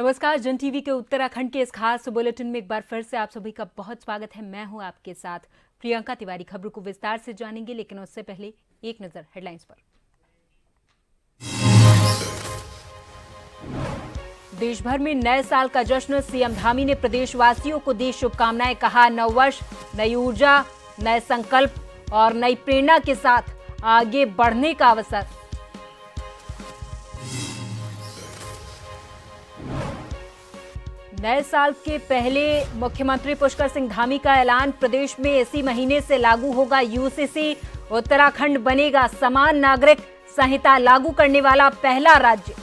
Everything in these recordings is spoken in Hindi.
नमस्कार। जन टीवी के उत्तराखंड के इस खास बुलेटिन में एक बार फिर से आप सभी का बहुत स्वागत है। मैं हूं आपके साथ प्रियंका तिवारी। खबरों को विस्तार से जानेंगे, लेकिन उससे पहले एक नजर हेडलाइंस पर। देश भर में नए साल का जश्न, सीएम धामी ने प्रदेशवासियों को दी शुभकामनाएं। कहा, नववर्ष नई ऊर्जा, नए संकल्प और नई प्रेरणा के साथ आगे बढ़ने का अवसर। नए साल के पहले मुख्यमंत्री पुष्कर सिंह धामी का ऐलान, प्रदेश में इसी महीने से लागू होगा यूसीसी। उत्तराखंड बनेगा समान नागरिक संहिता लागू करने वाला पहला राज्य।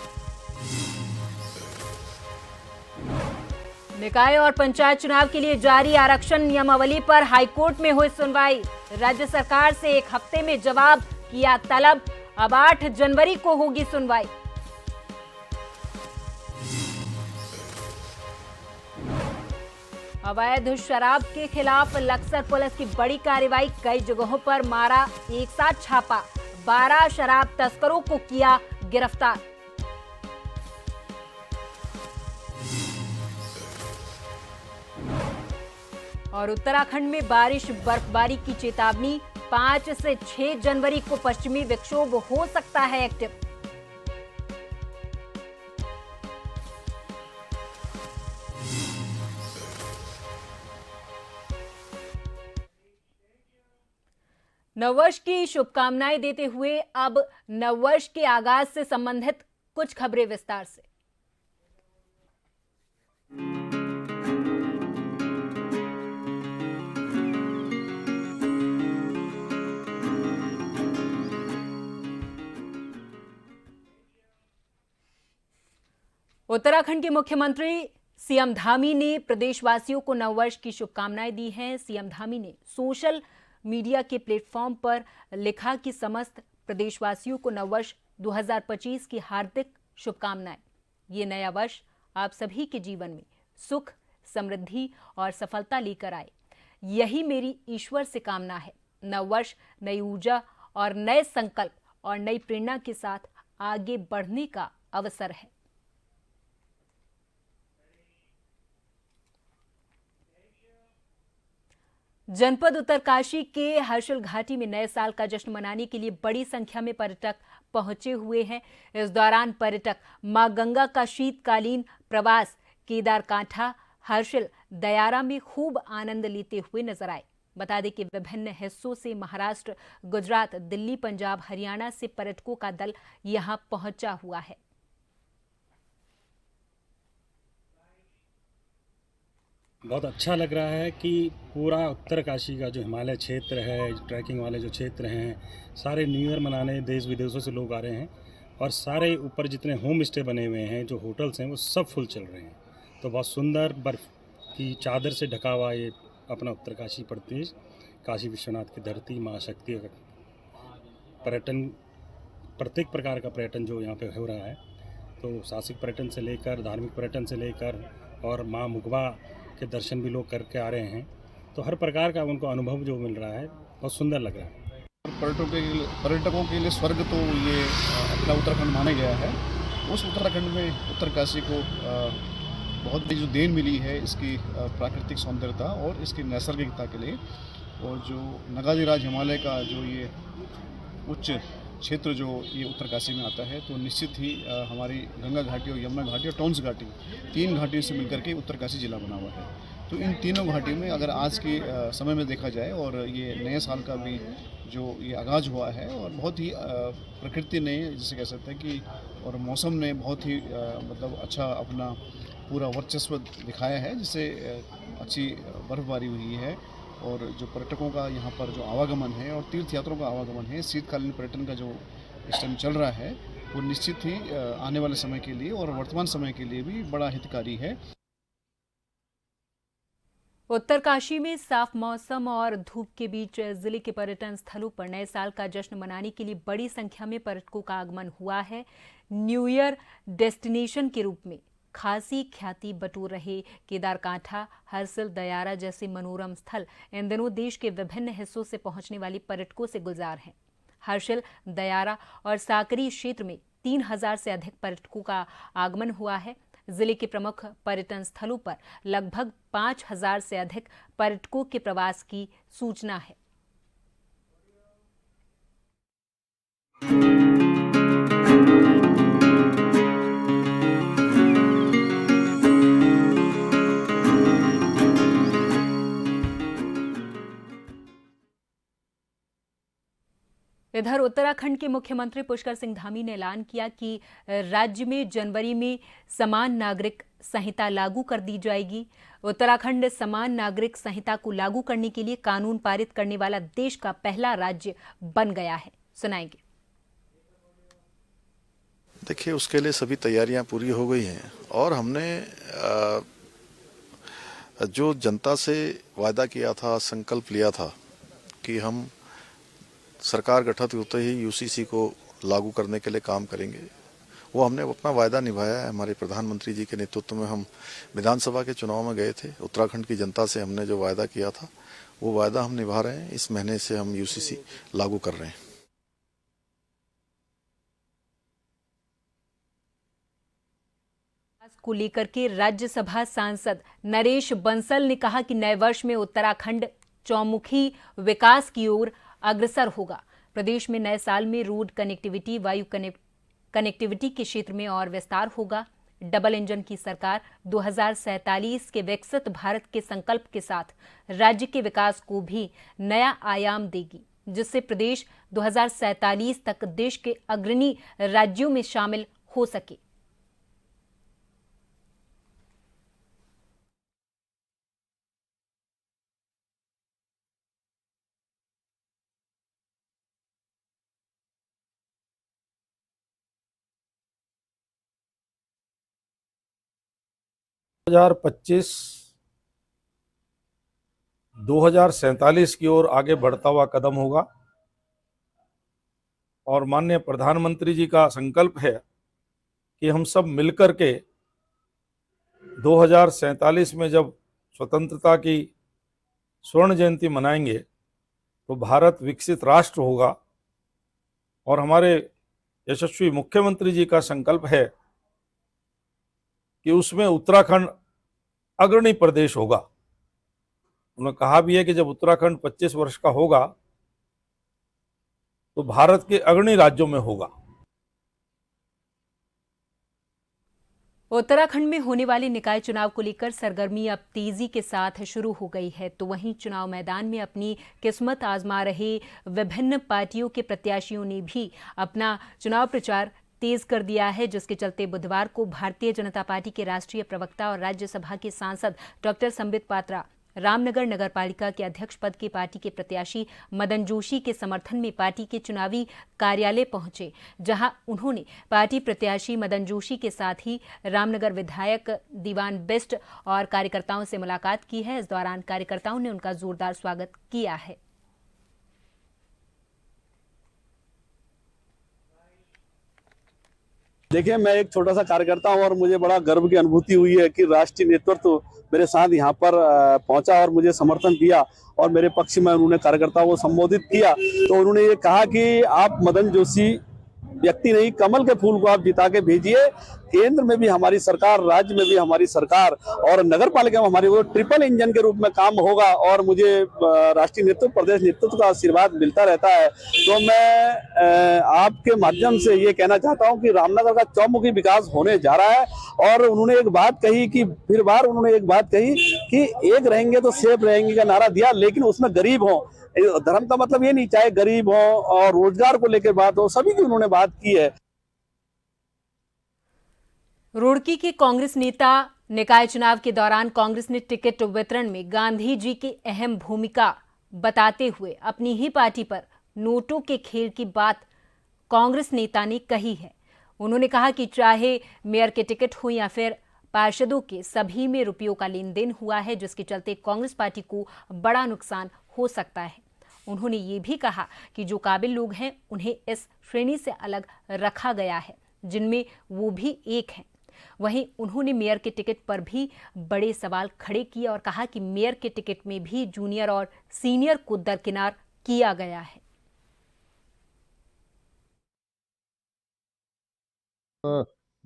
निकाय और पंचायत चुनाव के लिए जारी आरक्षण नियमावली पर हाईकोर्ट में हुई सुनवाई। राज्य सरकार से एक हफ्ते में जवाब किया तलब। अब 8 जनवरी को होगी सुनवाई। अवैध शराब के खिलाफ लक्सर पुलिस की बड़ी कार्रवाई। कई जगहों पर मारा एक साथ छापा। 12 शराब तस्करों को किया गिरफ्तार। और उत्तराखंड में बारिश बर्फबारी की चेतावनी। 5 से 6 जनवरी को पश्चिमी विक्षोभ हो सकता है एक्टिव। नववर्ष की शुभकामनाएं देते हुए अब नववर्ष के आगाज से संबंधित कुछ खबरें विस्तार से। उत्तराखंड के मुख्यमंत्री सीएम धामी ने प्रदेशवासियों को नववर्ष की शुभकामनाएं दी हैं। सीएम धामी ने सोशल मीडिया के प्लेटफॉर्म पर लिखा कि समस्त प्रदेशवासियों को नववर्ष 2025 की हार्दिक शुभकामनाएं। ये नया वर्ष आप सभी के जीवन में सुख, समृद्धि और सफलता लेकर आए, यही मेरी ईश्वर से कामना है। नववर्ष नई ऊर्जा और नए संकल्प और नई प्रेरणा के साथ आगे बढ़ने का अवसर है। जनपद उत्तरकाशी के हर्षिल घाटी में नए साल का जश्न मनाने के लिए बड़ी संख्या में पर्यटक पहुंचे हुए हैं। इस दौरान पर्यटक मां गंगा का शीतकालीन प्रवास केदारकांठा, हर्षिल, दयारा में खूब आनंद लेते हुए नजर आए। बता दें कि विभिन्न हिस्सों से महाराष्ट्र, गुजरात, दिल्ली, पंजाब, हरियाणा से पर्यटकों का दल यहां पहुंचा हुआ है। बहुत अच्छा लग रहा है कि पूरा उत्तरकाशी का जो हिमालय क्षेत्र है, ट्रैकिंग वाले जो क्षेत्र हैं, सारे न्यू ईयर मनाने देश विदेशों से लोग आ रहे हैं और सारे ऊपर जितने होम स्टे बने हुए हैं, जो होटल्स हैं, वो सब फुल चल रहे हैं। तो बहुत सुंदर बर्फ़ की चादर से ढका हुआ ये अपना उत्तरकाशी प्रदेश, काशी विश्वनाथ की धरती, माँ शक्ति का पर्यटन, प्रत्येक प्रकार का पर्यटन जो यहाँ पे हो रहा है, तो साहसिक पर्यटन से लेकर धार्मिक पर्यटन से लेकर और माँ मुगवा के दर्शन भी लोग करके आ रहे हैं। तो हर प्रकार का उनको अनुभव जो मिल रहा है, बहुत सुंदर लग रहा है। पर्यटकों के लिए स्वर्ग तो ये अपना उत्तराखंड माना गया है। उस उत्तराखंड में उत्तरकाशी को बहुत बड़ी जो देन मिली है इसकी प्राकृतिक सौंदर्यता और इसकी नैसर्गिकता के लिए, और जो नगाधिराज हिमालय का जो ये उच्च क्षेत्र जो ये उत्तरकाशी में आता है, तो निश्चित ही हमारी गंगा घाटी और यमुना घाटी और टॉन्स घाटी, 3 घाटियों से मिलकर के उत्तरकाशी जिला बना हुआ है। तो इन तीनों घाटियों में अगर आज के समय में देखा जाए, और ये नए साल का भी जो ये आगाज़ हुआ है, और बहुत ही प्रकृति ने, जिसे कह सकते हैं कि, और मौसम ने बहुत ही मतलब अच्छा अपना पूरा वर्चस्व दिखाया है, जिससे अच्छी बर्फबारी हुई है। और जो पर्यटकों का यहाँ पर जो आवागमन है और तीर्थ यात्रियों का आवागमन है, शीतकालीन पर्यटन का जो इस टाइम चल रहा है, वो निश्चित ही आने वाले समय के लिए और वर्तमान समय के लिए भी बड़ा हितकारी है। उत्तरकाशी में साफ मौसम और धूप के बीच जिले के पर्यटन स्थलों पर नए साल का जश्न मनाने के लिए बड़ी संख्या में पर्यटकों का आगमन हुआ है। न्यू ईयर डेस्टिनेशन के रूप में खासी ख्याति बटोर रहे केदारकांठा, हर्षिल, दयारा जैसे मनोरम स्थल इन दिनों देश के विभिन्न हिस्सों से पहुंचने वाले पर्यटकों से गुलजार हैं। हर्षिल, दयारा और साकरी क्षेत्र में 3000 से अधिक पर्यटकों का आगमन हुआ है। जिले के प्रमुख पर्यटन स्थलों पर लगभग 5,000 से अधिक पर्यटकों के प्रवास की सूचना है। इधर उत्तराखंड के मुख्यमंत्री पुष्कर सिंह धामी ने ऐलान किया कि राज्य में जनवरी में समान नागरिक संहिता लागू कर दी जाएगी। उत्तराखंड समान नागरिक संहिता को लागू करने के लिए कानून पारित करने वाला देश का पहला राज्य बन गया है। सुनाएंगे। देखिए, उसके लिए सभी तैयारियां पूरी हो गई हैं और हमने जो जनता से वादा किया था, संकल्प लिया था कि हम सरकार गठित होते ही यूसीसी को लागू करने के लिए काम करेंगे, वो हमने अपना वायदा निभाया है। हमारे प्रधानमंत्री जी के नेतृत्व में हम विधानसभा के चुनाव में गए थे। उत्तराखंड की जनता से हमने जो वायदा किया था वो वायदा हम निभा रहे हैं। इस महीने से हम यूसीसी लागू कर रहे हैं। को लेकर के राज्यसभा सांसद नरेश बंसल ने कहा कि नए वर्ष में उत्तराखंड चौमुखी विकास की ओर अग्रसर होगा। प्रदेश में नए साल में रोड कनेक्टिविटी, वायु कनेक्टिविटी के क्षेत्र में और विस्तार होगा। डबल इंजन की सरकार 2047 के विकसित भारत के संकल्प के साथ राज्य के विकास को भी नया आयाम देगी, जिससे प्रदेश 2047 तक देश के अग्रणी राज्यों में शामिल हो सके। हजार 2047 की ओर आगे बढ़ता हुआ कदम होगा और माननीय प्रधानमंत्री जी का संकल्प है कि हम सब मिलकर के 2047 में जब स्वतंत्रता की स्वर्ण जयंती मनाएंगे तो भारत विकसित राष्ट्र होगा। और हमारे यशस्वी मुख्यमंत्री जी का संकल्प है कि उसमें उत्तराखंड अग्रणी प्रदेश होगा। उन्होंने कहा भी है कि जब उत्तराखंड 25 वर्ष का होगा तो भारत के अग्रणी राज्यों में होगा। उत्तराखंड में होने वाले निकाय चुनाव को लेकर सरगर्मी अब तेजी के साथ शुरू हो गई है, तो वहीं चुनाव मैदान में अपनी किस्मत आजमा रहे विभिन्न पार्टियों के प्रत्याशियों ने भी अपना चुनाव प्रचार तेज कर दिया है, जिसके चलते बुधवार को भारतीय जनता पार्टी के राष्ट्रीय प्रवक्ता और राज्यसभा के सांसद डॉक्टर संबित पात्रा रामनगर नगरपालिका के अध्यक्ष पद के पार्टी के प्रत्याशी मदन जोशी के समर्थन में पार्टी के चुनावी कार्यालय पहुंचे, जहां उन्होंने पार्टी प्रत्याशी मदन जोशी के साथ ही रामनगर विधायक दीवान बिष्ट और कार्यकर्ताओं से मुलाकात की है। इस दौरान कार्यकर्ताओं ने उनका जोरदार स्वागत किया है। देखिए, मैं एक छोटा सा कार्यकर्ता हूं और मुझे बड़ा गर्व की अनुभूति हुई है कि राष्ट्रीय नेतृत्व मेरे साथ यहां पर पहुंचा और मुझे समर्थन दिया और मेरे पक्ष में उन्होंने कार्यकर्ताओं को संबोधित किया। तो उन्होंने ये कहा कि आप मदन जोशी व्यक्ति नहीं, कमल के फूल को आप जिता के भेजिए। केंद्र में भी हमारी सरकार, राज्य में भी हमारी सरकार और नगर पालिका में हमारी वो ट्रिपल इंजन के रूप में काम होगा और मुझे राष्ट्रीय नेतृत्व, प्रदेश नेतृत्व का आशीर्वाद मिलता रहता है। तो मैं आपके माध्यम से ये कहना चाहता हूं कि रामनगर का चौमुखी विकास होने जा रहा है। और उन्होंने एक बात कही कि उन्होंने एक बात कही कि एक रहेंगे तो सेफ रहेंगे का नारा दिया, लेकिन उसमें गरीब हो। धर्म का मतलब ये नहीं, चाहे गरीब हो और रोजगार को लेकर बात हो, सभी की उन्होंने बात की है। रुड़की के कांग्रेस नेता निकाय चुनाव के दौरान कांग्रेस ने टिकट वितरण में गांधी जी की अहम भूमिका बताते हुए अपनी ही पार्टी पर नोटों के खेल की बात कांग्रेस नेता ने कही है। उन्होंने कहा कि चाहे मेयर के टिकट हो या फिर पार्षदों के, सभी में रुपयों का लेन देन हुआ है, जिसके चलते कांग्रेस पार्टी को बड़ा नुकसान हो सकता है। उन्होंने ये भी कहा कि जो काबिल लोग हैं उन्हें इस श्रेणी से अलग रखा गया है, जिनमें वो भी एक हैं। वहीं उन्होंने मेयर के टिकट पर भी बड़े सवाल खड़े किए और कहा कि मेयर के टिकट में भी जूनियर और सीनियर को दरकिनार किया गया है।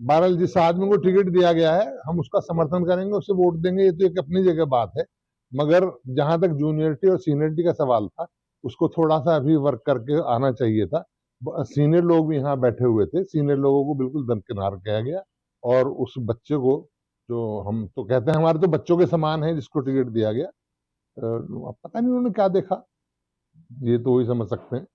बहरहाल जिस आदमी को टिकट दिया गया है हम उसका समर्थन करेंगे, उसे वोट देंगे, ये तो एक अपनी जगह बात है। मगर जहां तक जूनियरिटी और सीनियरिटी का सवाल था, उसको थोड़ा सा अभी वर्क करके आना चाहिए था। सीनियर लोग भी यहाँ बैठे हुए थे, सीनियर लोगों को बिल्कुल दरकिनार किया गया और उस बच्चे को, जो हम तो कहते हैं हमारे तो बच्चों के समान है, जिसको टिकट दिया गया, अब पता नहीं उन्होंने क्या देखा, ये तो वही समझ सकते हैं।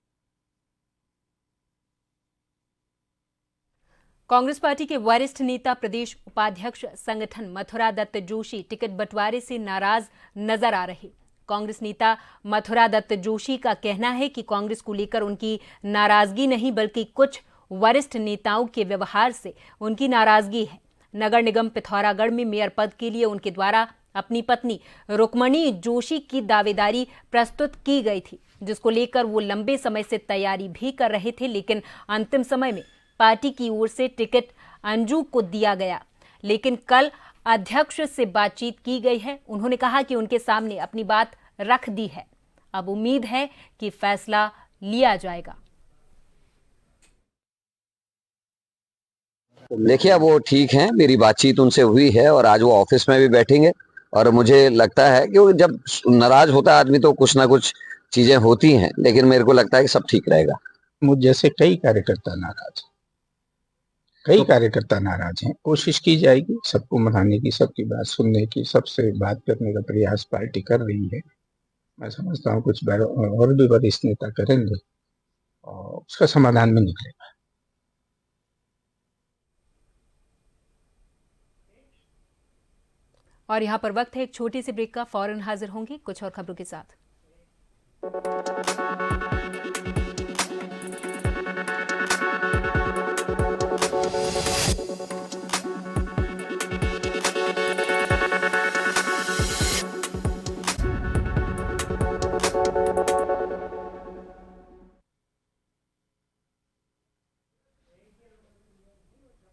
कांग्रेस पार्टी के वरिष्ठ नेता प्रदेश उपाध्यक्ष संगठन मथुरा दत्त जोशी टिकट बंटवारे से नाराज नजर आ रहे। कांग्रेस नेता मथुरा दत्त जोशी का कहना है कि कांग्रेस को लेकर उनकी नाराजगी नहीं बल्कि कुछ वरिष्ठ नेताओं के व्यवहार से उनकी नाराजगी है। नगर निगम पिथौरागढ़ में मेयर पद के लिए उनके द्वारा अपनी पत्नी रुक्मणी जोशी की दावेदारी प्रस्तुत की गई थी, जिसको लेकर वो लंबे समय से तैयारी भी कर रहे थे, लेकिन अंतिम समय में पार्टी की ओर से टिकट अंजू को दिया गया। लेकिन कल अध्यक्ष से बातचीत की गई है। उन्होंने कहा कि उनके सामने अपनी बात रख दी है। अब उम्मीद है कि फैसला लिया जाएगा। देखिए, अब वो ठीक हैं, मेरी बातचीत उनसे हुई है और आज वो ऑफिस में भी बैठेंगे और मुझे लगता है कि जब नाराज होता है आदमी तो कुछ ना कुछ चीजें होती हैं, लेकिन मेरे को लगता है कि सब ठीक रहेगा। मुझ जैसे कई कार्यकर्ता नाराज हैं। कोशिश की जाएगी सबको मनाने की, सबकी बात सुनने की, सबसे बात करने का प्रयास पार्टी कर रही है। मैं समझता हूँ कुछ और भी वरिष्ठ नेता करेंगे और उसका समाधान में निकलेगा। और यहाँ पर वक्त है एक छोटी सी ब्रेक का। फौरन हाजिर होंगे कुछ और खबरों के साथ।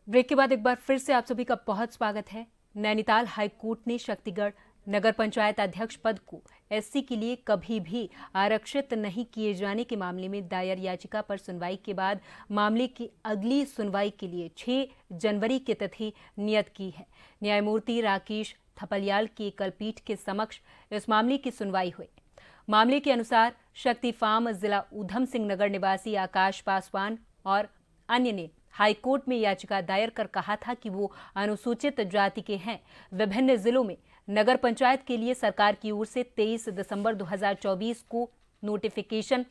ब्रेक के बाद एक बार फिर से आप सभी का बहुत स्वागत है। नैनीताल हाईकोर्ट ने शक्तिगढ़ नगर पंचायत अध्यक्ष पद को एससी के लिए कभी भी आरक्षित नहीं किए जाने के मामले में दायर याचिका पर सुनवाई के बाद मामले की अगली सुनवाई के लिए 6 जनवरी की तिथि नियत की है। न्यायमूर्ति राकेश थपलियाल की एकल पीठ के समक्ष इस मामले की सुनवाई हुई। मामले के अनुसार शक्ति फार्म जिला ऊधम सिंह नगर निवासी आकाश पासवान और अन्य ने हाईकोर्ट में याचिका दायर कर कहा था कि वो अनुसूचित जाति के हैं। विभिन्न जिलों में नगर पंचायत के लिए सरकार की ओर से 23 दिसंबर 2024 को नोटिफिकेशन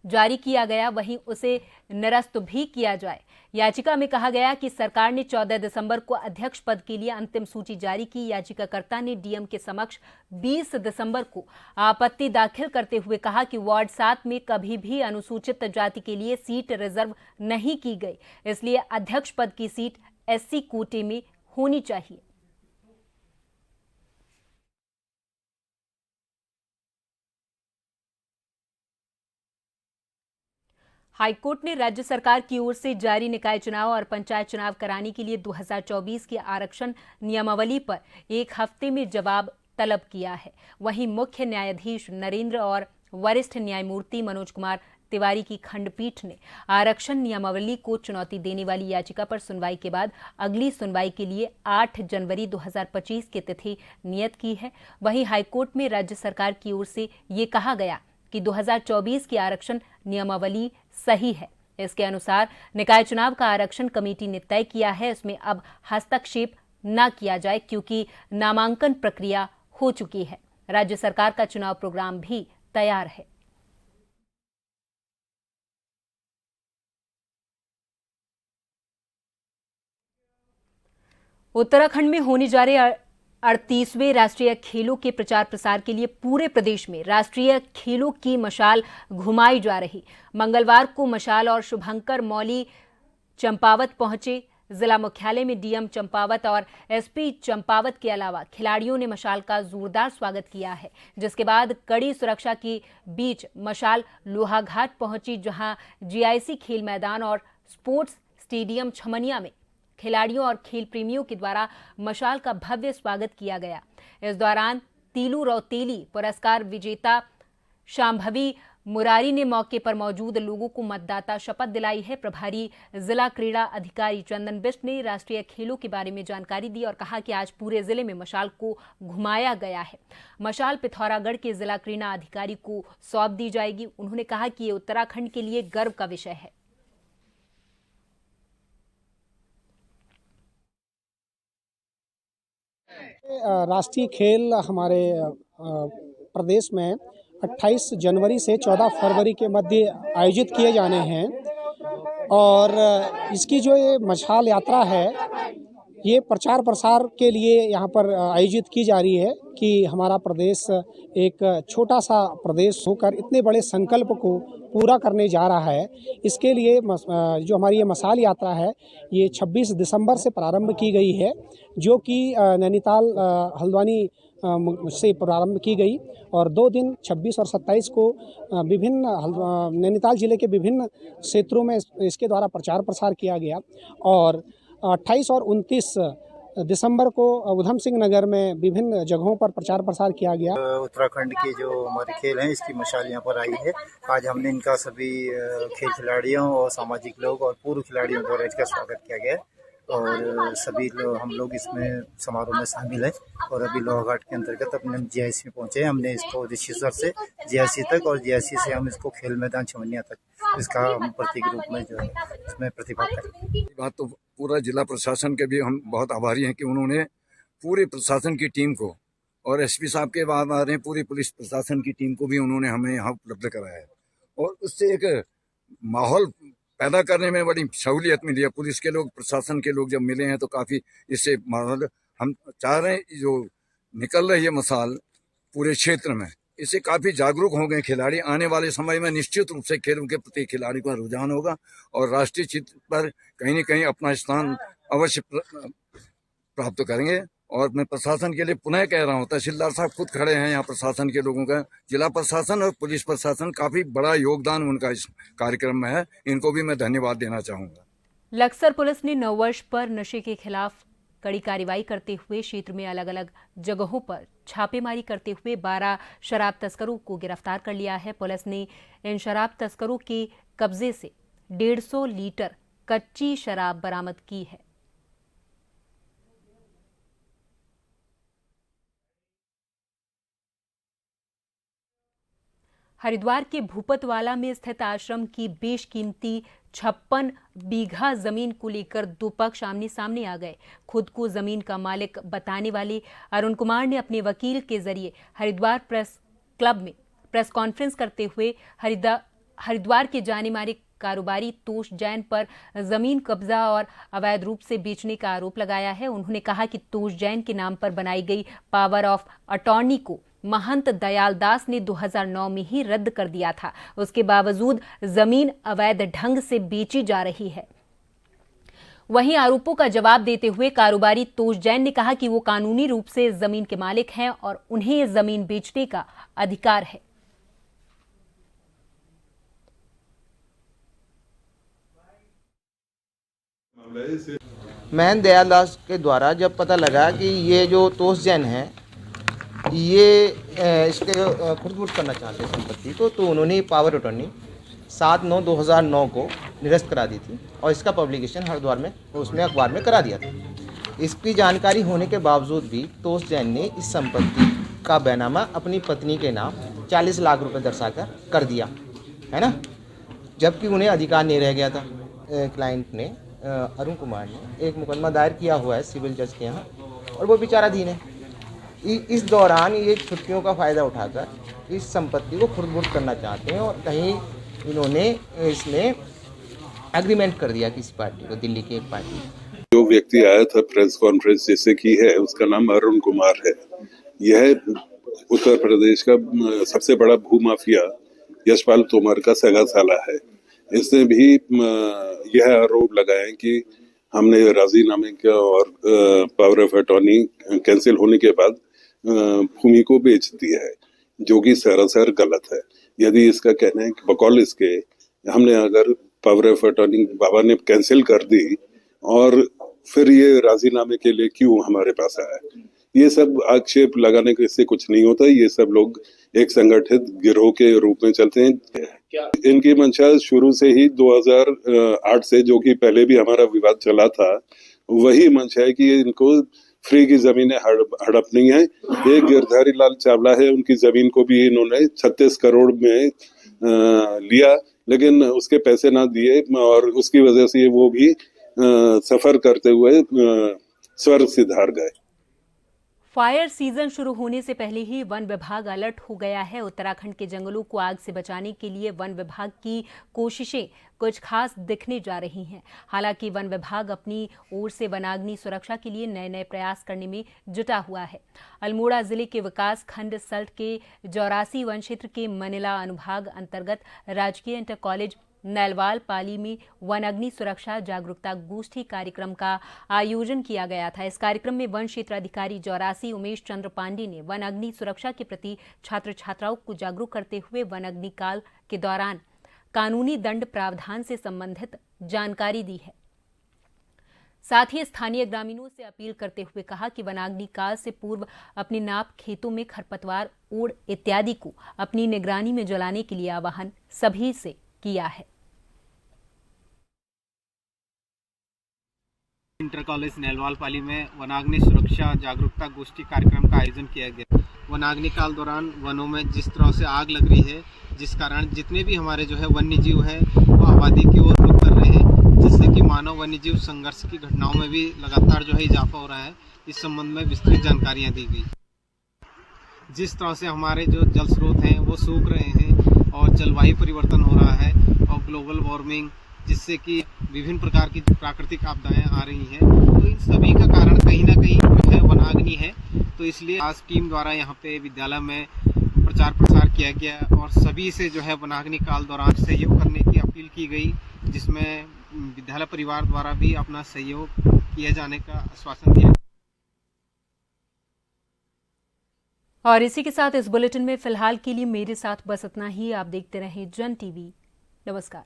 जारी किया गया, वहीं उसे निरस्त भी किया जाए। याचिका में कहा गया कि सरकार ने 14 दिसंबर को अध्यक्ष पद के लिए अंतिम सूची जारी की। याचिकाकर्ता ने डीएम के समक्ष 20 दिसंबर को आपत्ति दाखिल करते हुए कहा कि वार्ड 7 में कभी भी अनुसूचित जाति के लिए सीट रिजर्व नहीं की गई, इसलिए अध्यक्ष पद की सीट एससी कोटे में होनी चाहिए। हाईकोर्ट ने राज्य सरकार की ओर से जारी निकाय चुनाव और पंचायत चुनाव कराने के लिए 2024 की आरक्षण नियमावली पर 1 हफ्ते में जवाब तलब किया है। वहीं मुख्य न्यायाधीश नरेंद्र और वरिष्ठ न्यायमूर्ति मनोज कुमार तिवारी की खंडपीठ ने आरक्षण नियमावली को चुनौती देने वाली याचिका पर सुनवाई के बाद अगली सुनवाई के लिए 8 जनवरी 2025 की तिथि नियत की है। वहीं हाईकोर्ट में राज्य सरकार की ओर से ये कहा गया कि 2024 की आरक्षण नियमावली सही है। इसके अनुसार निकाय चुनाव का आरक्षण कमेटी ने तय किया है, इसमें अब हस्तक्षेप न किया जाए क्योंकि नामांकन प्रक्रिया हो चुकी है। राज्य सरकार का चुनाव प्रोग्राम भी तैयार है। उत्तराखंड में होने जा रहे 38वें राष्ट्रीय खेलों के प्रचार प्रसार के लिए पूरे प्रदेश में राष्ट्रीय खेलों की मशाल घुमाई जा रही। मंगलवार को मशाल और शुभंकर मौली चंपावत पहुंचे। जिला मुख्यालय में डीएम चंपावत और एसपी चंपावत के अलावा खिलाड़ियों ने मशाल का जोरदार स्वागत किया है, जिसके बाद कड़ी सुरक्षा के बीच मशाल लोहाघाट पहुंची, जहां जीआईसी खेल मैदान और स्पोर्ट्स स्टेडियम छमनिया में खिलाड़ियों और खेल प्रेमियों के द्वारा मशाल का भव्य स्वागत किया गया। इस दौरान तीलू रौतेली पुरस्कार विजेता शांभवी मुरारी ने मौके पर मौजूद लोगों को मतदाता शपथ दिलाई है। प्रभारी जिला क्रीड़ा अधिकारी चंदन बिष्ट ने राष्ट्रीय खेलों के बारे में जानकारी दी और कहा कि आज पूरे जिले में मशाल को घुमाया गया है। मशाल पिथौरागढ़ के जिला क्रीड़ा अधिकारी को सौंप दी जाएगी। उन्होंने कहा कि ये उत्तराखंड के लिए गर्व का विषय है। राष्ट्रीय खेल हमारे प्रदेश में 28 जनवरी से 14 फरवरी के मध्य आयोजित किए जाने हैं और इसकी जो ये मशाल यात्रा है ये प्रचार प्रसार के लिए यहाँ पर आयोजित की जा रही है कि हमारा प्रदेश एक छोटा सा प्रदेश होकर इतने बड़े संकल्प को पूरा करने जा रहा है। इसके लिए जो हमारी ये मशाल यात्रा है ये 26 दिसंबर से प्रारंभ की गई है, जो कि नैनीताल हल्द्वानी से प्रारंभ की गई और 2 दिन 26 और 27 को विभिन्न नैनीताल जिले के विभिन्न क्षेत्रों में इसके द्वारा प्रचार प्रसार किया गया और 28 और 29 दिसंबर को उधम सिंह नगर में विभिन्न जगहों पर प्रचार प्रसार किया गया। उत्तराखंड के जो हमारे खेल हैं इसकी मशाल यहाँ पर आई है। आज हमने इनका सभी खेल खिलाड़ियों और सामाजिक लोग और पूर्व खिलाड़ियों द्वारा इसका स्वागत किया गया और सभी हम लोग इसमें समारोह में शामिल हैं और अभी लोहाघाट के अंतर्गत अपने जीआईसी में पहुंचे हैं। हमने इसको ऋषिसर से जीआईसी तक और जीआईसी से हम इसको खेल मैदान छमनिया तक इसका हम प्रतीक रूप में जो है इसमें प्रतिभा करें। बात तो पूरा जिला प्रशासन के भी हम बहुत आभारी हैं कि उन्होंने पूरे प्रशासन की टीम को और एसपी साहब के बाद आ रहे पूरी पुलिस प्रशासन की टीम को भी उन्होंने हमें यहाँ उपलब्ध कराया है और उससे एक माहौल पैदा करने में बड़ी सहूलियत मिली है। पुलिस के लोग प्रशासन के लोग जब मिले हैं तो काफ़ी इससे माहौल हम चाह रहे हैं जो निकल रही है मशाल पूरे क्षेत्र में इससे काफ़ी जागरूक हो गए खिलाड़ी। आने वाले समय में निश्चित रूप से खेलों के प्रति खिलाड़ी का रुझान होगा और राष्ट्रीय चित्र पर कहीं न कहीं अपना स्थान अवश्य प्राप्त करेंगे। और मैं प्रशासन के लिए पुनः कह रहा हूँ, तहसीलदार साहब खुद खड़े हैं यहाँ प्रशासन के लोगों का, जिला प्रशासन और पुलिस प्रशासन काफ़ी बड़ा योगदान उनका इस कार्यक्रम में है, इनको भी मैं धन्यवाद देना चाहूँगा। लक्सर पुलिस ने नववर्ष पर नशे के खिलाफ कड़ी कार्रवाई करते हुए क्षेत्र में अलग अलग जगहों पर छापेमारी करते हुए 12 शराब तस्करों को गिरफ्तार कर लिया है। पुलिस ने इन शराब तस्करों के कब्जे से 150 लीटर कच्ची शराब बरामद की है। हरिद्वार के भूपतवाला में स्थित आश्रम की बेशकीमती 56 बीघा जमीन को लेकर दो पक्ष आमने सामने आ गए। खुद को जमीन का मालिक बताने वाले अरुण कुमार ने अपने वकील के जरिए हरिद्वार प्रेस क्लब में प्रेस कॉन्फ्रेंस करते हुए हरिद्वार के जाने माने कारोबारी तोष जैन पर जमीन कब्जा और अवैध रूप से बेचने का आरोप लगाया है। उन्होंने कहा कि तोष जैन के नाम पर बनाई गई पावर ऑफ अटॉर्नी को महंत दयाल दास ने 2009 में ही रद्द कर दिया था। उसके बावजूद जमीन अवैध ढंग से बेची जा रही है। वहीं आरोपों का जवाब देते हुए कारोबारी तोष जैन ने कहा कि वो कानूनी रूप से जमीन के मालिक हैं और उन्हें जमीन बेचने का अधिकार है। महंत दयाल दास के द्वारा जब पता लगा कि ये जो तोष जैन है ये इसके खुर्द-बुर्द करना चाहते हैं संपत्ति को, तो उन्होंने पावर अटॉर्नी 7/9/2009 को निरस्त करा दी थी और इसका पब्लिकेशन हरिद्वार में उसमें अखबार में करा दिया था। इसकी जानकारी होने के बावजूद भी तोष जैन ने इस संपत्ति का बैनामा अपनी पत्नी के नाम 40 लाख रुपए दर्शाकर कर दिया है ना, जबकि उन्हें अधिकार नहीं रह गया था। क्लाइंट ने अरुण कुमार ने एक मुकदमा दायर किया हुआ है सिविल जज के यहाँ और वो विचाराधीन है। इस दौरान ये छुट्टियों का फ़ायदा उठाकर इस संपत्ति को खुर्द-बुर्द करना चाहते हैं और कहीं इन्होंने इसमें एग्रीमेंट कर दिया किसी पार्टी को, दिल्ली की एक पार्टी। जो व्यक्ति आया था प्रेस कॉन्फ्रेंस जैसे की है उसका नाम अरुण कुमार है। यह उत्तर प्रदेश का सबसे बड़ा भूमाफिया यशपाल तोमर का सगा साला है। इसने भी यह आरोप लगाए कि हमने राजीनामे का और पावर ऑफ अटॉर्नी कैंसिल होने के बाद भूमि को बेच दिया है, जो कि सरासर गलत है। यदि इसका कहना है कि बकौल इसके हमने अगर पावर ऑफ अटॉर्नी बाबा ने कैंसिल कर दी और फिर ये राजीनामे के लिए क्यों हमारे पास आया, ये सब आक्षेप लगाने के इससे कुछ नहीं होता। ये सब लोग एक संगठित गिरोह के रूप में चलते हैं। इनकी मंशा शुरू से ही 2008 से, जो कि पहले भी हमारा विवाद चला था, वही मंशा है कि इनको फ्री की जमीनें हड़पनी है। एक गिरधारी लाल चावला है, उनकी जमीन को भी इन्होंने 36 करोड़ में लिया, लेकिन उसके पैसे ना दिए और उसकी वजह से वो भी सफर करते हुए स्वर्ग सिधार गए। फायर सीजन शुरू होने से पहले ही वन विभाग अलर्ट हो गया है। उत्तराखंड के जंगलों को आग से बचाने के लिए वन विभाग की कोशिशें कुछ खास दिखने जा रही हैं। हालांकि वन विभाग अपनी ओर से वनाग्नि सुरक्षा के लिए नए नए प्रयास करने में जुटा हुआ है। अल्मोड़ा जिले के विकास खंड सल्ट के जौरासी वन क्षेत्र के मनिला अनुभाग अंतर्गत राजकीय इंटर कॉलेज नैलवाल पाली में वन अग्नि सुरक्षा जागरूकता गोष्ठी कार्यक्रम का आयोजन किया गया था। इस कार्यक्रम में वन क्षेत्राधिकारी जौरासी उमेश चंद्र पांडे ने वन अग्नि सुरक्षा के प्रति छात्र छात्राओं को जागरूक करते हुए वन अग्नि काल के दौरान कानूनी दंड प्रावधान से संबंधित जानकारी दी है। साथ ही स्थानीय ग्रामीणों से अपील करते हुए कहा कि वनाग्नि काल से पूर्व अपने नाप खेतों में खरपतवार, ओड़ इत्यादि को अपनी निगरानी में जलाने के लिए आह्वान सभी से किया है। इंटर कॉलेज नैलवाल पाली में वनाग्नि सुरक्षा जागरूकता गोष्ठी कार्यक्रम का आयोजन किया गया। वनाग्नि काल दौरान वनों में जिस तरह से आग लग रही है, जिस कारण जितने भी हमारे जो है वन्य जीव हैं वो आबादी की ओर रुख कर रहे हैं, जिससे कि मानव वन्य जीव संघर्ष की घटनाओं में भी लगातार जो है इजाफा हो रहा है। इस संबंध में विस्तृत जानकारियाँ दी गई। जिस तरह से हमारे जो जल स्रोत हैं वो सूख रहे हैं और जलवायु परिवर्तन हो रहा है और ग्लोबल वार्मिंग, जिससे कि विभिन्न प्रकार की प्राकृतिक आपदाएं आ रही हैं, तो इन सभी का कारण कहीं ना कहीं जो है वनाग्नि है। तो इसलिए आज टीम द्वारा यहाँ पे विद्यालय में प्रचार प्रसार किया गया और सभी से जो है वनाग्नि काल दौरान सहयोग करने की अपील की गई, जिसमें विद्यालय परिवार द्वारा भी अपना सहयोग किए जाने का आश्वासन दिया। और इसी के साथ इस बुलेटिन में फिलहाल के लिए मेरे साथ बस इतना ही। आप देखते रहें जन टीवी। नमस्कार।